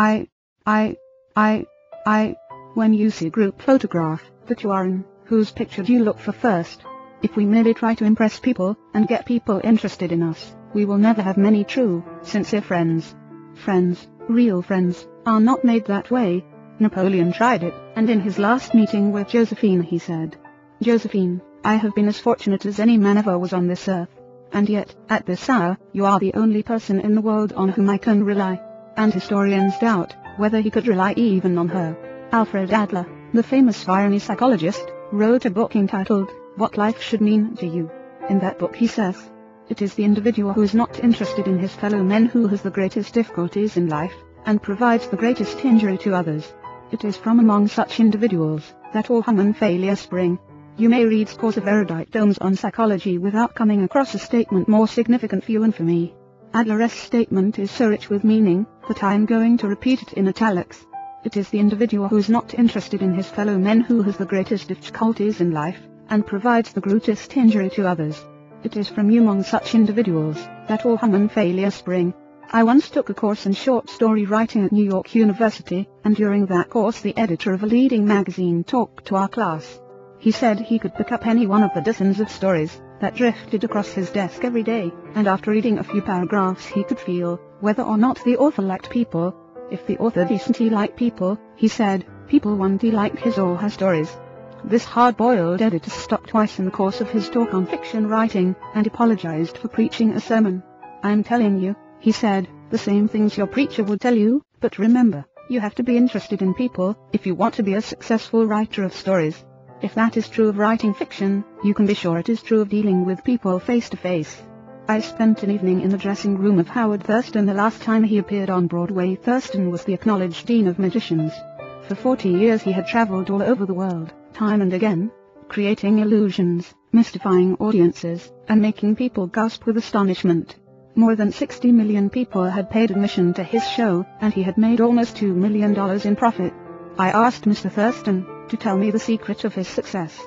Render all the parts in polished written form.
I, I, I, when you see a group photograph that you are in, whose picture do you look for first? If we merely try to impress people and get people interested in us, we will never have many true, sincere friends. Friends, real friends, are not made that way. Napoleon tried it, and in his last meeting with Josephine he said, "Josephine, I have been as fortunate as any man ever was on this earth. And yet, at this hour, you are the only person in the world on whom I can rely." And historians doubt whether he could rely even on her. Alfred Adler, the famous Viennese psychologist, wrote a book entitled, What Life Should Mean to You. In that book he says, "It is the individual who is not interested in his fellow men who has the greatest difficulties in life, and provides the greatest injury to others. It is from among such individuals that all human failures spring." You may read scores of erudite tomes on psychology without coming across a statement more significant for you and for me. Adler's statement is so rich with meaning that I am going to repeat it in italics. It is the individual who is not interested in his fellow men who has the greatest difficulties in life, and provides the greatest injury to others. It is from among such individuals that all human failures spring. I once took a course in short story writing at New York University, and during that course the editor of a leading magazine talked to our class. He said he could pick up any one of the dozens of stories that drifted across his desk every day, and after reading a few paragraphs he could feel whether or not the author liked people. If the author decently liked people, he said, people won't like his or her stories. This hard-boiled editor stopped twice in the course of his talk on fiction writing, and apologized for preaching a sermon. "I am telling you," he said, "the same things your preacher would tell you, but remember, you have to be interested in people if you want to be a successful writer of stories. If that is true of writing fiction, you can be sure it is true of dealing with people face to face." I spent an evening in the dressing room of Howard Thurston the last time he appeared on Broadway. Thurston was the acknowledged dean of magicians. For 40 years he had traveled all over the world, time and again, creating illusions, mystifying audiences, and making people gasp with astonishment. More than 60 million people had paid admission to his show, and he had made almost $2 million in profit. I asked Mr. Thurston to tell me the secret of his success.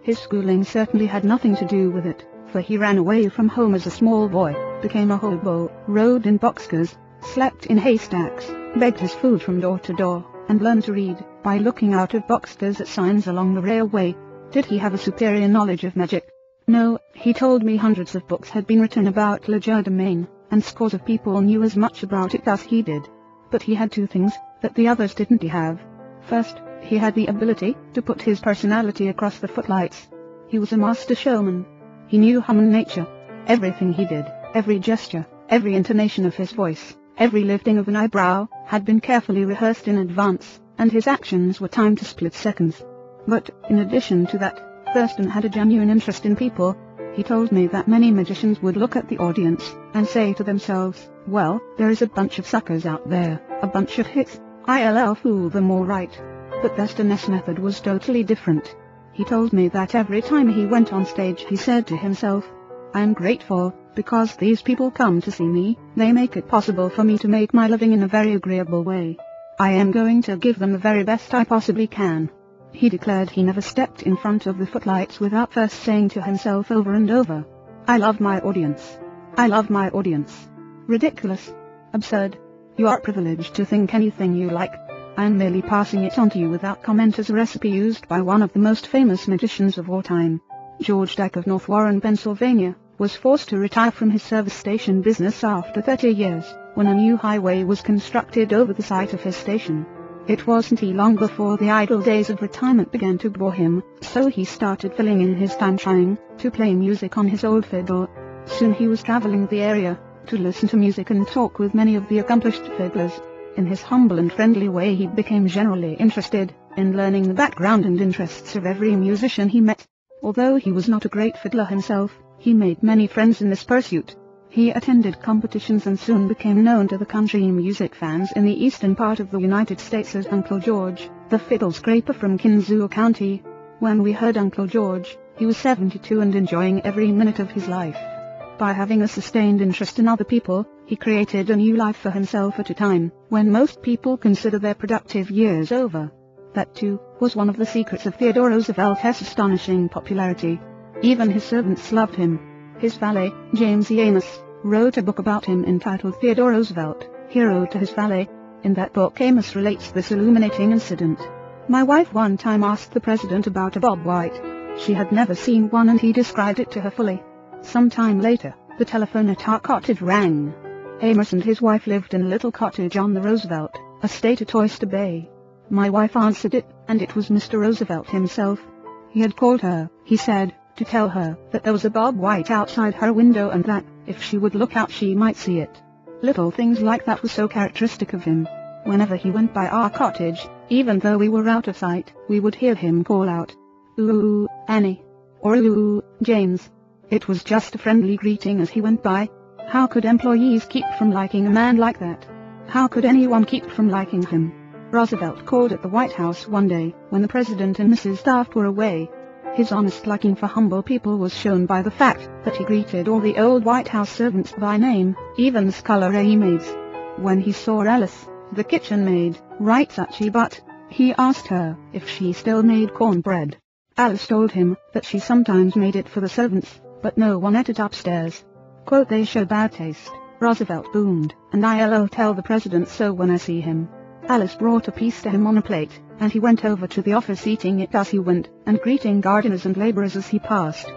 His schooling certainly had nothing to do with it, for he ran away from home as a small boy, became a hobo, rode in boxcars, slept in haystacks, begged his food from door to door, and learned to read by looking out of boxcars at signs along the railway. Did he have a superior knowledge of magic? No, he told me hundreds of books had been written about legerdemain, and scores of people knew as much about it as he did. But he had two things that the others didn't have. First, he had the ability to put his personality across the footlights. He was a master showman. He knew human nature. Everything he did, every gesture, every intonation of his voice, every lifting of an eyebrow, had been carefully rehearsed in advance, and his actions were timed to split seconds. But, in addition to that, Thurston had a genuine interest in people. He told me that many magicians would look at the audience and say to themselves, "Well, there is a bunch of suckers out there, a bunch of hicks. I'll fool them all right." But Thurston's method was totally different. He told me that every time he went on stage he said to himself, "I am grateful, because these people come to see me, they make it possible for me to make my living in a very agreeable way. I am going to give them the very best I possibly can." He declared he never stepped in front of the footlights without first saying to himself over and over, "I love my audience. I love my audience." Ridiculous. Absurd. You are privileged to think anything you like. I am merely passing it on to you without comment as a recipe used by one of the most famous magicians of all time. George Dyke of North Warren, Pennsylvania, was forced to retire from his service station business after 30 years, when a new highway was constructed over the site of his station. It wasn't long before the idle days of retirement began to bore him, so he started filling in his time trying to play music on his old fiddle. Soon he was traveling the area to listen to music and talk with many of the accomplished fiddlers. In his humble and friendly way he became generally interested in learning the background and interests of every musician he met. Although he was not a great fiddler himself, he made many friends in this pursuit. He attended competitions and soon became known to the country music fans in the eastern part of the United States as Uncle George, the fiddle scraper from Kinzua County. When we heard Uncle George, he was 72 and enjoying every minute of his life. By having a sustained interest in other people, he created a new life for himself at a time when most people consider their productive years over. That, too, was one of the secrets of Theodore Roosevelt's astonishing popularity. Even his servants loved him. His valet, James E. Amos, wrote a book about him entitled Theodore Roosevelt, Hero to His Valet. In that book Amos relates this illuminating incident. My wife one time asked the president about a Bob White. She had never seen one and he described it to her fully. Some time later, the telephone at our cottage rang. Amos and his wife lived in a little cottage on the Roosevelt estate at Oyster Bay. My wife answered it, and it was Mr. Roosevelt himself. He had called her, he said, to tell her that there was a Bob White outside her window and that, if she would look out she might see it. Little things like that were so characteristic of him. Whenever he went by our cottage, even though we were out of sight, we would hear him call out, "Ooh, Annie," or "Ooh, James." It was just a friendly greeting as he went by. How could employees keep from liking a man like that? How could anyone keep from liking him? Roosevelt called at the White House one day, when the President and Mrs. Taft were away. His honest liking for humble people was shown by the fact that he greeted all the old White House servants by name, even the scullery maids. When he saw Alice, the kitchen maid, right such a butt, he asked her if she still made cornbread. Alice told him that she sometimes made it for the servants, but no one ate it upstairs. Quote, "They show bad taste," Roosevelt boomed, "and I'll tell the president so when I see him." Alice brought a piece to him on a plate, and he went over to the office eating it as he went, and greeting gardeners and laborers as he passed.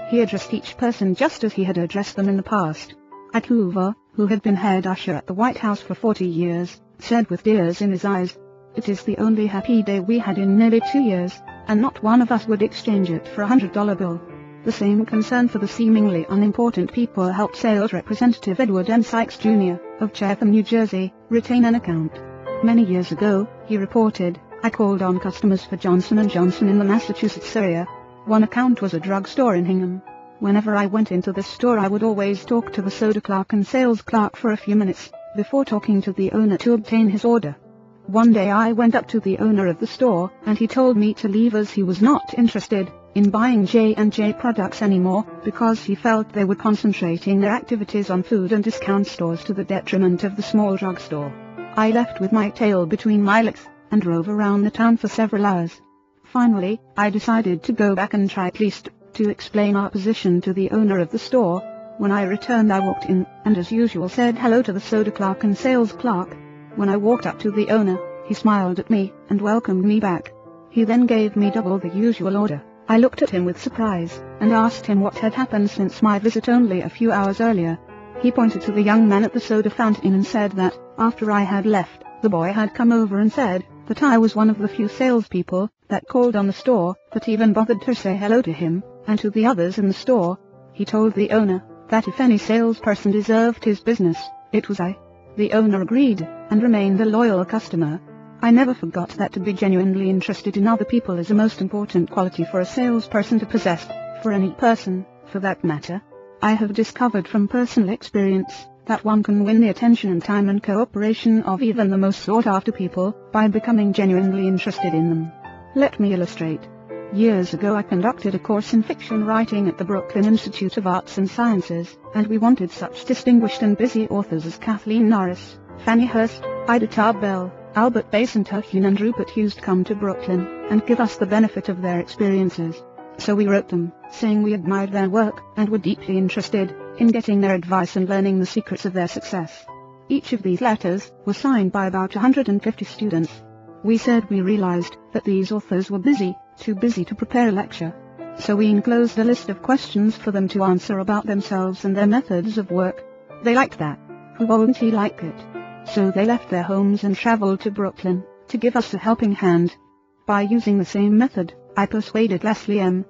He addressed each person just as he had addressed them in the past. Ike Hoover, who had been head usher at the White House for 40 years, said with tears in his eyes, "It is the only happy day we had in nearly 2 years, and not one of us would exchange it for a $100 bill." The same concern for the seemingly unimportant people helped sales representative Edward M. Sykes Jr., of Chatham, New Jersey, retain an account. Many years ago, he reported, "I called on customers for Johnson & Johnson in the Massachusetts area. One account was a drugstore in Hingham. Whenever I went into this store I would always talk to the soda clerk and sales clerk for a few minutes, before talking to the owner to obtain his order. One day I went up to the owner of the store, and he told me to leave as he was not interested in buying J&J products anymore, because he felt they were concentrating their activities on food and discount stores to the detriment of the small drugstore. I left with my tail between my legs, and drove around the town for several hours. Finally, I decided to go back and try at least to explain our position to the owner of the store. When I returned I walked in, and as usual said hello to the soda clerk and sales clerk. When I walked up to the owner, he smiled at me, and welcomed me back. He then gave me double the usual order. I looked at him with surprise, and asked him what had happened since my visit only a few hours earlier. He pointed to the young man at the soda fountain and said that, after I had left, the boy had come over and said that I was one of the few salespeople that called on the store that even bothered to say hello to him, and to the others in the store. He told the owner that if any salesperson deserved his business, it was I. The owner agreed, and remained a loyal customer. I never forgot that to be genuinely interested in other people is the most important quality for a salesperson to possess, for any person, for that matter. I have discovered from personal experience that one can win the attention and time and cooperation of even the most sought-after people by becoming genuinely interested in them. Let me illustrate. Years ago I conducted a course in fiction writing at the Brooklyn Institute of Arts and Sciences, and we wanted such distinguished and busy authors as Kathleen Norris, Fannie Hurst, Ida Tarbell, Albert Basin Terhune and Rupert Hughes to come to Brooklyn and give us the benefit of their experiences. So we wrote them, saying we admired their work and were deeply interested in getting their advice and learning the secrets of their success. Each of these letters was signed by about 150 students. We said we realized that these authors were too busy to prepare a lecture. So we enclosed a list of questions for them to answer about themselves and their methods of work. They liked that. Who wouldn't like it? So they left their homes and traveled to Brooklyn to give us a helping hand. By using the same method, I persuaded Leslie M.,